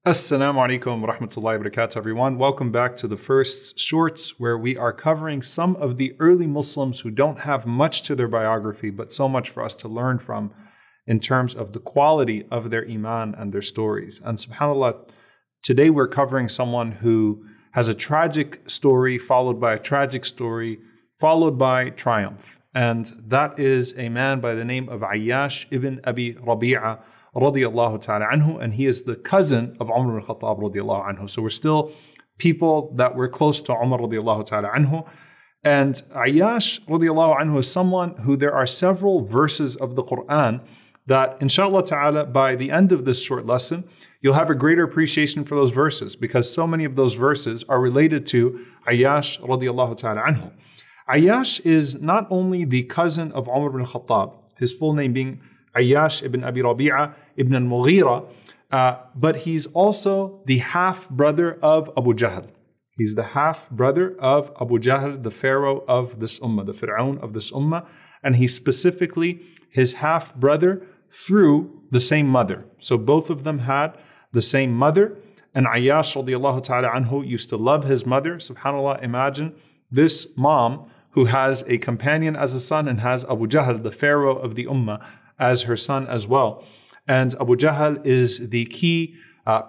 Assalamu alaikum wa rahmatullahi wa barakatuh, everyone. Welcome back to the first shorts where we are covering some of the early Muslims who don't have much to their biography, but so much for us to learn from in terms of the quality of their iman and their stories. And subhanAllah, today we're covering someone who has a tragic story followed by a tragic story followed by triumph. And that is a man by the name of Ayyash ibn Abi Rabiah radiyallahu ta'ala anhu, and he is the cousin of Umar ibn Khattab radiyallahu anhu. So we're still people that were close to Umar radiyallahu ta'ala anhu. And Ayyash radiyallahu anhu is someone who there are several verses of the Quran that inshallah ta'ala by the end of this short lesson, you'll have a greater appreciation for those verses because so many of those verses are related to Ayyash radiyallahu ta'ala anhu. Ayyash is not only the cousin of Umar ibn Khattab, his full name being Ayyash ibn Abi Rabiah ibn al-Mughira, but he's also the half-brother of Abu Jahl. He's the half-brother of Abu Jahl, the pharaoh of this ummah, the Fir'aun of this ummah, and he's specifically his half-brother through the same mother. So both of them had the same mother, and Ayyash radiallahu ta'ala anhu used to love his mother. SubhanAllah, imagine this mom who has a companion as a son and has Abu Jahl, the pharaoh of the ummah, as her son as well. And Abu Jahl is the key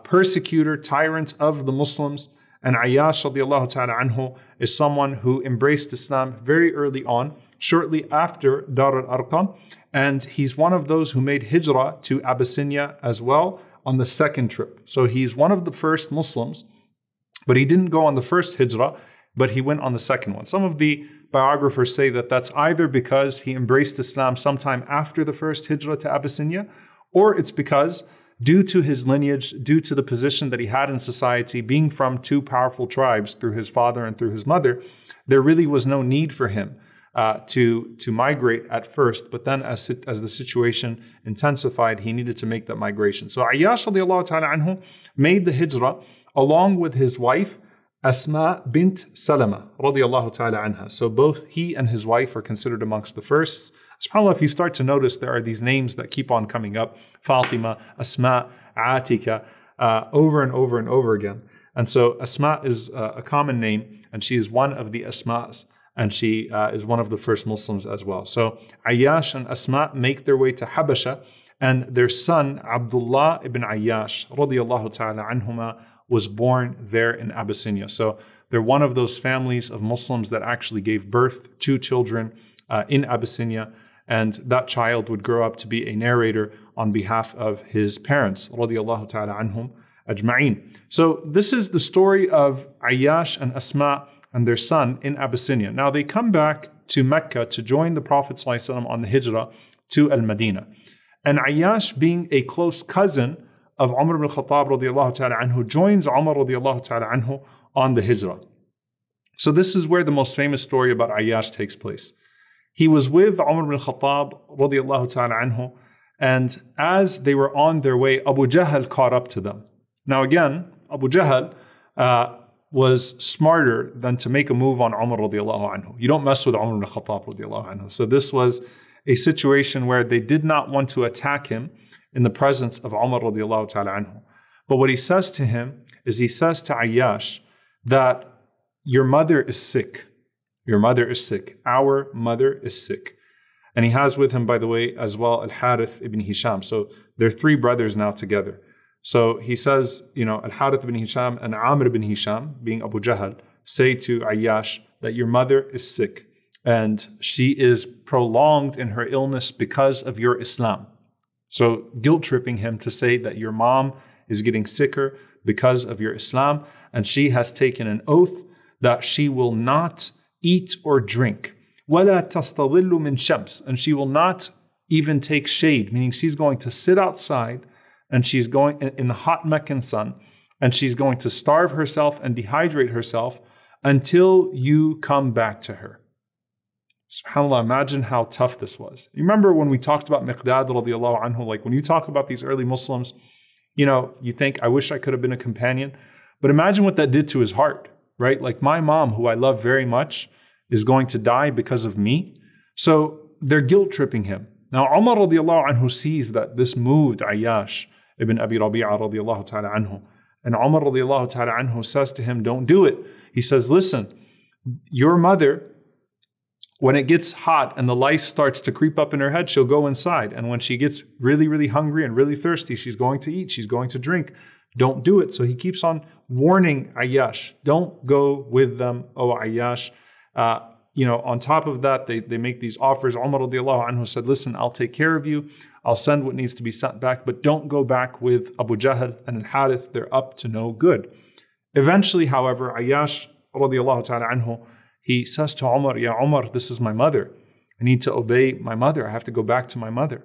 persecutor, tyrant of the Muslims. And Ayyash radiallahu ta'ala anhu is someone who embraced Islam very early on, shortly after Dar al-Arqam. And he's one of those who made hijrah to Abyssinia as well on the second trip. So he's one of the first Muslims, but he didn't go on the first hijrah, but he went on the second one. Some of the biographers say that that's either because he embraced Islam sometime after the first hijrah to Abyssinia, or it's because due to his lineage, due to the position that he had in society, being from two powerful tribes through his father and through his mother, there really was no need for him to migrate at first. But then as the situation intensified, he needed to make that migration. So Ayyash radiallahu ta'ala anhu made the hijrah along with his wife, Asma bint Salama radiyallahu ta'ala anha. So both he and his wife are considered amongst the first. SubhanAllah, if you start to notice, there are these names that keep on coming up. Fatima, Asma, Atika, over and over and over again. And so Asma is a common name, and she is one of the Asmas, and she is one of the first Muslims as well. So Ayyash and Asma make their way to Habasha, and their son, Abdullah ibn Ayyash radiyallahu ta'ala anhuma, was born there in Abyssinia. So they're one of those families of Muslims that actually gave birth to children in Abyssinia, and that child would grow up to be a narrator on behalf of his parents, radiyallahu ta'ala anhum ajma'in. So this is the story of Ayyash and Asma and their son in Abyssinia. Now they come back to Mecca to join the Prophet ﷺ on the hijrah to Al-Madinah. And Ayyash, being a close cousin of Umar ibn Khattab radiallahu ta'ala anhu, joins Umar radiallahu ta'ala anhu on the hijrah. So this is where the most famous story about Ayyash takes place. He was with Umar ibn Khattab radiallahu ta'ala anhu, and as they were on their way, Abu Jahl caught up to them. Now again, Abu Jahl was smarter than to make a move on Umar radiallahu anhu. You don't mess with Umar ibn Khattab radiallahu anhu. So this was a situation where they did not want to attack him in the presence of Umar radiallahu ta'ala anhu. But what he says to him is, he says to Ayyash that your mother is sick. Your mother is sick. Our mother is sick. And he has with him, by the way, as well, Al-Harith ibn Hisham. So they're three brothers now together. So he says, Al-Harith ibn Hisham and Amr ibn Hisham, being Abu Jahl, say to Ayyash that your mother is sick and she is prolonged in her illness because of your Islam. So guilt-tripping him to say that your mom is getting sicker because of your Islam, and she has taken an oath that she will not eat or drink. وَلَا تَسْتَظِلُّ مِنْ شَمْسٍ, and she will not even take shade, meaning she's going to sit outside and she's going in the hot Meccan sun, and she's going to starve herself and dehydrate herself until you come back to her. SubhanAllah, imagine how tough this was. You remember when we talked about Miqdad radiallahu anhu, like when you talk about these early Muslims, you think, I wish I could have been a companion. But imagine what that did to his heart, right? Like my mom, who I love very much, is going to die because of me. So they're guilt-tripping him. Now Umar radiallahu anhu sees that this moved Ayyash ibn Abi Rabiah radiallahu ta'ala anhu. And Umar radiallahu ta'ala anhu says to him, don't do it. He says, listen, your mother, when it gets hot and the lice starts to creep up in her head, she'll go inside. And when she gets really, really hungry and really thirsty, she's going to eat, she's going to drink. Don't do it. So he keeps on warning Ayyash, don't go with them, O Ayyash. On top of that, they make these offers. Umar radiallahu anhu said, listen, I'll take care of you. I'll send what needs to be sent back, but don't go back with Abu Jahl and Al-Harith. They're up to no good. Eventually, however, Ayyash radiallahu ta'ala anhu, he says to Umar, Ya Umar, this is my mother. I need to obey my mother. I have to go back to my mother.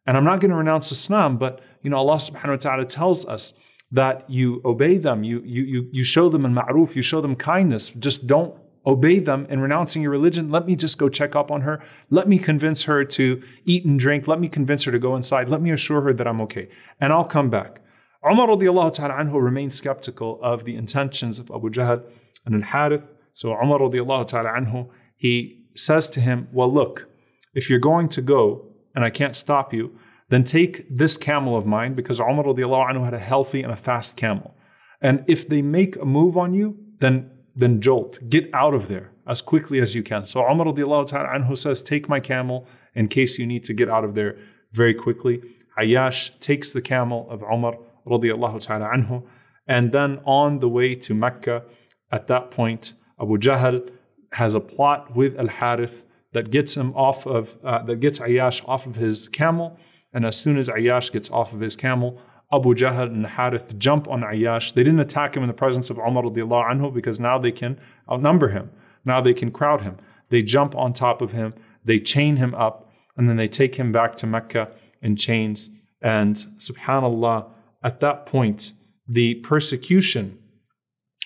And I'm not going to renounce Islam, but Allah subhanahu wa ta'ala tells us that you obey them, you show them in ma'ruf, you show them kindness. Just don't obey them in renouncing your religion. Let me just go check up on her. Let me convince her to eat and drink. Let me convince her to go inside. Let me assure her that I'm okay. And I'll come back. Umar radiallahu ta'ala anhu remained skeptical of the intentions of Abu Jahl and Al-Harith. So Umar radiallahu ta'ala anhu, he says to him, well, look, if you're going to go and I can't stop you, then take this camel of mine, because Umar radiallahu anhu had a healthy and a fast camel. And if they make a move on you, then jolt, get out of there as quickly as you can. So Umar radiallahu ta'ala anhu says, take my camel in case you need to get out of there very quickly. Ayyash takes the camel of Umar radiallahu ta'ala anhu, and then on the way to Mecca, at that point, Abu Jahl has a plot with Al-Harith that gets Ayyash off of his camel. And as soon as Ayyash gets off of his camel, Abu Jahl and Harith jump on Ayyash. They didn't attack him in the presence of Umar radiallahu anhu, because now they can outnumber him. Now they can crowd him. They jump on top of him. They chain him up, and then they take him back to Mecca in chains. And subhanallah, at that point, the persecution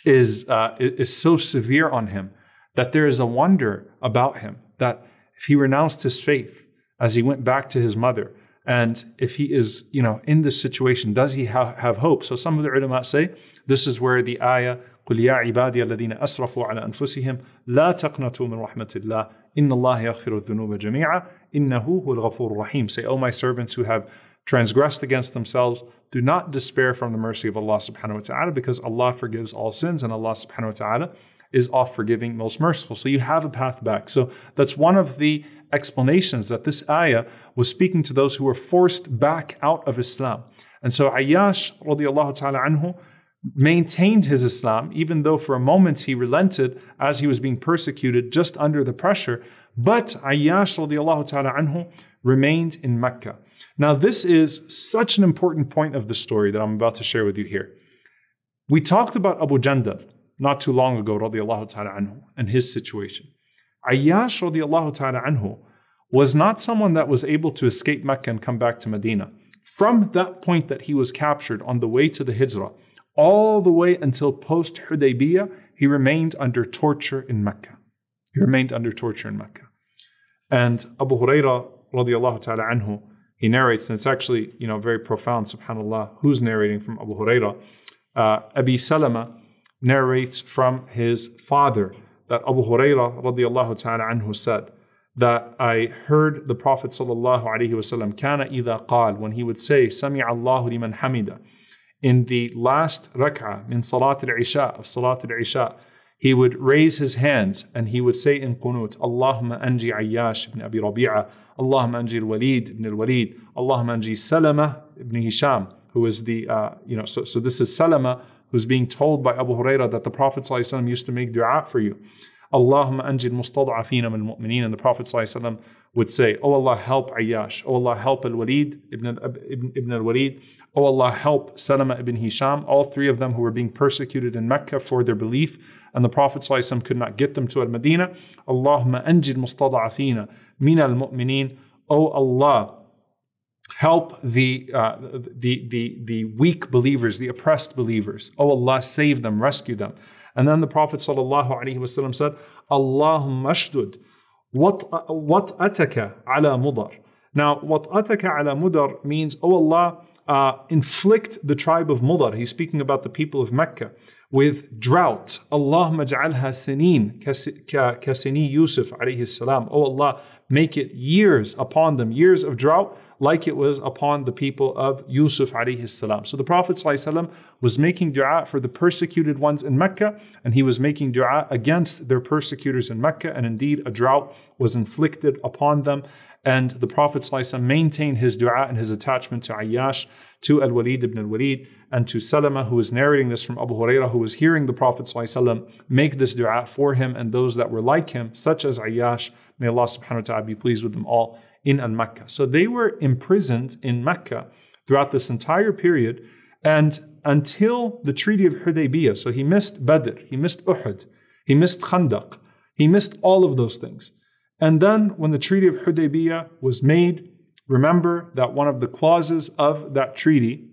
is so severe on him that there is a wonder about him, that if he renounced his faith as he went back to his mother, and if he is, in this situation, does he have hope? So some of the ulama say this is where the ayah, قُلْ يَا عِبَادِيَ الَّذِينَ أَسْرَفُوا عَلَى أَنفُسِهِمْ لَا تَقْنَطُوا مِنْ رَحْمَةِ اللَّهِ إِنَّ اللَّهَ يَغْفِرُ الذُّنُوبَ جَمِيعًا إِنَّهُ هُوَ الْغَفُورُ الرَّحِيمُ. Say, O my servants who have transgressed against themselves, do not despair from the mercy of Allah subhanahu wa ta'ala, because Allah forgives all sins, and Allah subhanahu wa ta'ala is oft forgiving, most merciful. So you have a path back. So that's one of the explanations, that this ayah was speaking to those who were forced back out of Islam. And so Ayyash radiallahu ta'ala anhu maintained his Islam, even though for a moment he relented as he was being persecuted just under the pressure. But Ayyash radiallahu ta'ala anhu remained in Mecca. Now this is such an important point of the story that I'm about to share with you here. We talked about Abu Jahl not too long ago, radiallahu ta'ala anhu, and his situation. Ayyash radiallahu ta'ala anhu was not someone that was able to escape Mecca and come back to Medina. From that point that he was captured on the way to the Hijrah, all the way until post-Hudaybiyah, he remained under torture in Mecca. And Abu Hurairah radiallahu ta'ala anhu, he narrates, and it's actually, very profound, subhanAllah, who's narrating from Abu Hurairah? Abi Salama narrates from his father that Abu Hurairah radiallahu ta'ala anhu said that I heard the Prophet sallallahu alaihi wasallam, kana idha qal, when he would say, Sami'a Allahu liman hamida, in the last rak'ah min salat al-isha, of salat al-isha, he would raise his hands and he would say in qunut, Allahumma anji Ayyash ibn Abi Rabiah, Allahumma anji al-Walid ibn al-Walid, Allahumma anji Salama ibn Hisham, who is the, so this is Salama, who's being told by Abu Hurairah that the Prophet ﷺ used to make dua for you. Allahumma anjil mustad'afina min al-mu'mineen. And the Prophet ﷺ would say, Oh Allah, help Ayyash. Oh Allah, help al-Walid ibn al-Walid. Oh Allah, help Salama ibn Hisham. All three of them who were being persecuted in Mecca for their belief. And the Prophet ﷺ could not get them to al-Madinah. Allahumma anjil mustad'afina min al-mu'mineen. Oh Allah, help the weak believers, the oppressed believers. Oh Allah, save them, rescue them. And then the Prophet ﷺ said, Allahumma ashdud wat'ataka ala mudar. Now, wat'ataka ala mudar means, Oh Allah, inflict the tribe of Mudar. He's speaking about the people of Mecca with drought. Allahumma ja'alha sinin kasini Yusuf alayhi salam. Oh Allah, make it years upon them, years of drought, like it was upon the people of Yusuf alayhi salam. So the Prophet ﷺ was making dua for the persecuted ones in Mecca, and he was making dua against their persecutors in Mecca, and indeed a drought was inflicted upon them. And the Prophet ﷺ maintained his dua and his attachment to Ayyash, to Al-Walid ibn al-Walid, and to Salama, who was narrating this from Abu Hurairah, who was hearing the Prophet ﷺ make this dua for him and those that were like him, such as Ayyash. May Allah subhanahu wa ta'ala be pleased with them all in Al-Makkah. So they were imprisoned in Mecca throughout this entire period, and until the Treaty of Hudaybiyah. So he missed Badr, he missed Uhud, he missed Khandaq, he missed all of those things. And then when the Treaty of Hudaybiyah was made, remember that one of the clauses of that treaty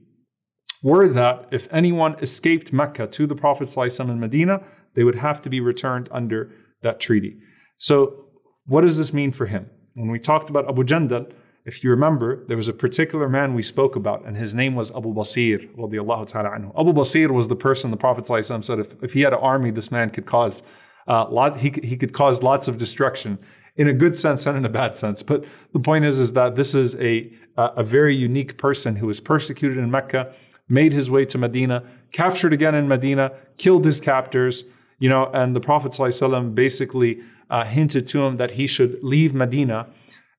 were that if anyone escaped Mecca to the Prophet ﷺ in Medina, they would have to be returned under that treaty. So what does this mean for him? When we talked about Abu Jahl, if you remember, there was a particular man we spoke about, and his name was Abu Basir, radiyallahu ta'ala anhu. Abu Basir was the person the Prophet ﷺ said if he had an army, this man could cause he could cause lots of destruction, in a good sense and in a bad sense. But the point is that this is a very unique person who was persecuted in Mecca, made his way to Medina, captured again in Medina, killed his captors, and the Prophet ﷺ basically hinted to him that he should leave Medina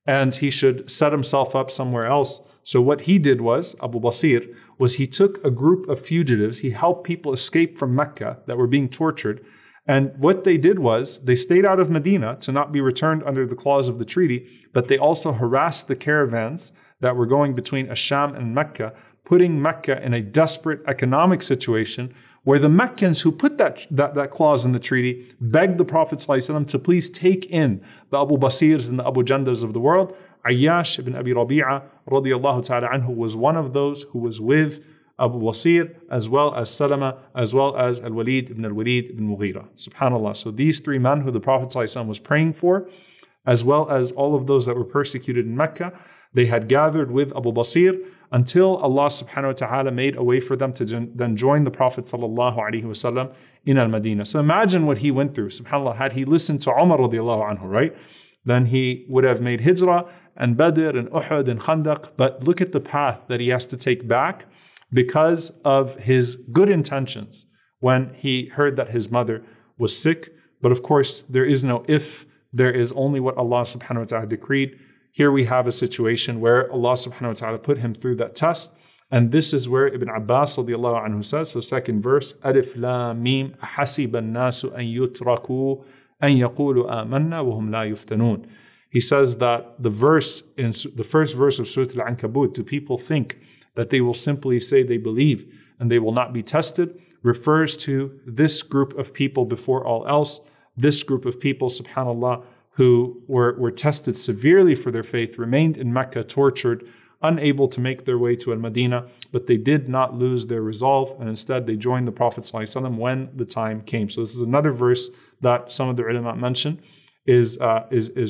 and he should set himself up somewhere else. So what he did was, Abu Basir, was he took a group of fugitives, he helped people escape from Mecca that were being tortured, and what they did was they stayed out of Medina to not be returned under the clause of the treaty, but they also harassed the caravans that were going between Asham and Mecca, putting Mecca in a desperate economic situation where the Meccans who put that clause in the treaty begged the Prophet ﷺ to please take in the Abu Basirs and the Abu Jandals of the world. Ayyash ibn Abi Rabiah radiyallahu ta'ala anhu was one of those who was with Abu Basir, as well as Salama, as well as Al-Walid ibn Mughira. SubhanAllah. So these three men who the Prophet ﷺ was praying for, as well as all of those that were persecuted in Mecca, they had gathered with Abu Basir until Allah subhanahu wa ta'ala made a way for them to then join the Prophet sallallahu alaihi wasallam in Al-Madinah. So imagine what he went through. SubhanAllah, had he listened to Umar radiallahu anhu, right? Then he would have made hijrah and Badr and Uhud and Khandaq. But look at the path that he has to take back because of his good intentions when he heard that his mother was sick. But of course, there is no if, there is only what Allah subhanahu wa ta'ala decreed. Here we have a situation where Allah subhanahu wa ta'ala put him through that test. And this is where Ibn Abbas radiallahu anhu says, so second verse, Alif Lam Mim Hasiba an-nasu an yutraku an yaqulu amanna wa hum la yuftanun. He says that the verse in the first verse of Surah Al-Ankabut, do people think that they will simply say they believe and they will not be tested, refers to this group of people before all else. This group of people, subhanAllah, who were tested severely for their faith, remained in Mecca, tortured, unable to make their way to Al-Madinah, but they did not lose their resolve, and instead they joined the Prophet ﷺ when the time came. So this is another verse that some of the ulama mention is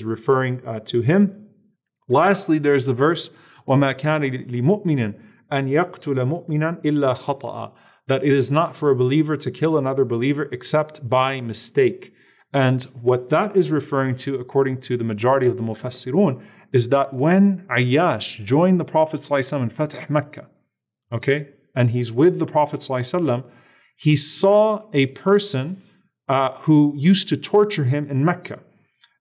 referring to him. Lastly, there's the verse, وَمَا كَانَ لِمُؤْمِنٍ أَنْ يَقْتُلَ مُؤْمِنًا إِلَّا خَطَأً, that it is not for a believer to kill another believer except by mistake. And what that is referring to, according to the majority of the Mufassirun, is that when Ayyash joined the Prophet ﷺ in Fatih Mecca, okay, and he's with the Prophet ﷺ, he saw a person who used to torture him in Mecca.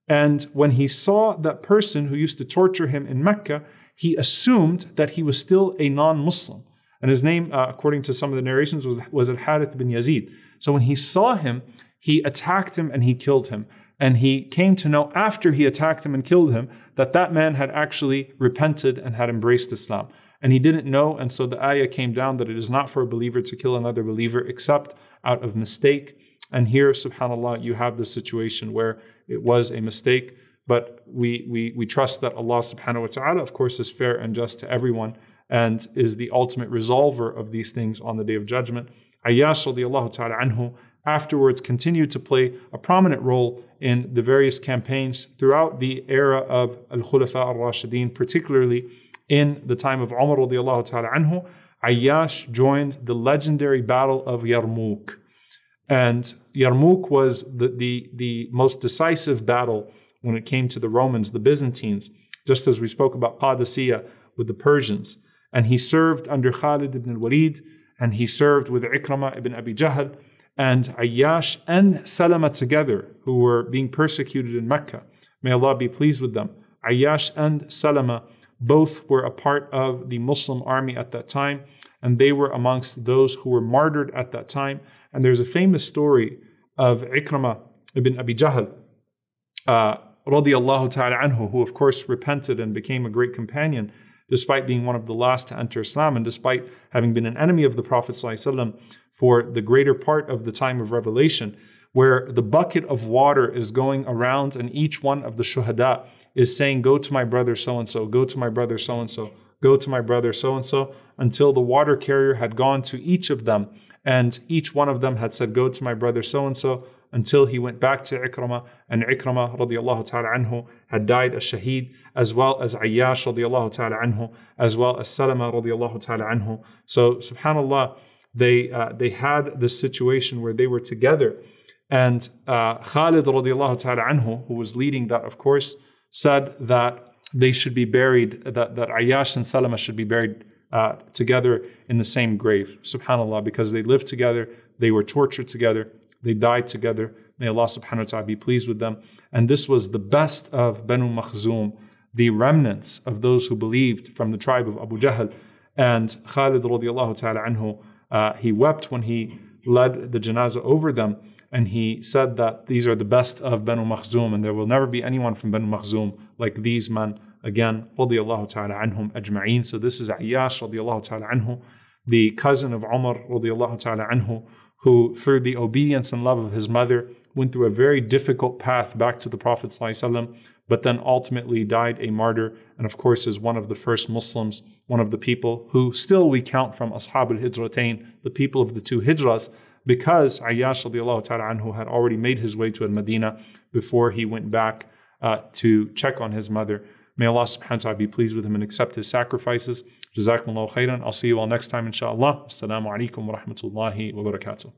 And when he saw that person who used to torture him in Mecca, he assumed that he was still a non-Muslim. And his name, according to some of the narrations, was Al-Harith bin Yazid. So when he saw him, he attacked him and he killed him. And he came to know after he attacked him and killed him that that man had actually repented and had embraced Islam. And he didn't know, and so the ayah came down that it is not for a believer to kill another believer except out of mistake. And here, subhanAllah, you have the situation where it was a mistake, but we trust that Allah subhanahu wa ta'ala, of course, is fair and just to everyone and is the ultimate resolver of these things on the Day of Judgment. Ayyash radiallahu ta'ala anhu afterwards continued to play a prominent role in the various campaigns throughout the era of Al-Khulafa al-Rashidin, particularly in the time of Umar radiallahu ta'ala anhu. Ayyash joined the legendary Battle of Yarmouk. And Yarmouk was the most decisive battle when it came to the Romans, the Byzantines. Just as we spoke about Qadisiyah, with the Persians. And he served under Khalid ibn al-Walid, and he served with Ikramah ibn Abi Jahl, and Ayyash and Salama together, who were being persecuted in Mecca. May Allah be pleased with them. Ayyash and Salama both were a part of the Muslim army at that time, and they were amongst those who were martyred at that time. And there's a famous story of Ikramah ibn Abi Jahl, radiyallahu ta'ala anhu, who of course repented and became a great companion, despite being one of the last to enter Islam and despite having been an enemy of the Prophet ﷺ for the greater part of the time of revelation, where the bucket of water is going around and each one of the shuhada is saying, go to my brother so-and-so, go to my brother so-and-so, go to my brother so-and-so, until the water carrier had gone to each of them, and each one of them had said, go to my brother so-and-so, until he went back to Ikramah, and Ikramah radiyallahu ta'ala anhu had died a shaheed, as well as Ayyash radiyallahu ta'ala anhu, as well as Salama radiyallahu ta'ala anhu. So subhanallah, they had this situation where they were together, and Khalid radiyallahu ta'ala anhu, who was leading that, of course, said that they should be buried, that Ayyash and Salama should be buried together in the same grave. Subhanallah, because they lived together, they were tortured together, they died together. May Allah subhanahu wa ta'ala be pleased with them. And this was the best of Banu Makhzum, the remnants of those who believed from the tribe of Abu Jahl. And Khalid radiallahu ta'ala anhu, he wept when he led the janazah over them. And he said that these are the best of Banu Makhzum, and there will never be anyone from Banu Makhzum like these men. Again, radiallahu ta'ala anhum ajma'een. So this is Ayyash radiallahu ta'ala anhu, the cousin of Umar radiallahu ta'ala anhu, who through the obedience and love of his mother went through a very difficult path back to the Prophet ﷺ, but then ultimately died a martyr, and of course is one of the first Muslims, one of the people who still we count from Ashab al-Hijratain, the people of the two Hijras, because Ayyash radiallahu ta'ala anhu had already made his way to Al-Madinah before he went back to check on his mother. May Allah subhanahu wa ta'ala be pleased with him and accept his sacrifices. Jazakumullahu khairan. I'll see you all next time, inshaAllah. Assalamu alaikum wa rahmatullahi wa barakatuh.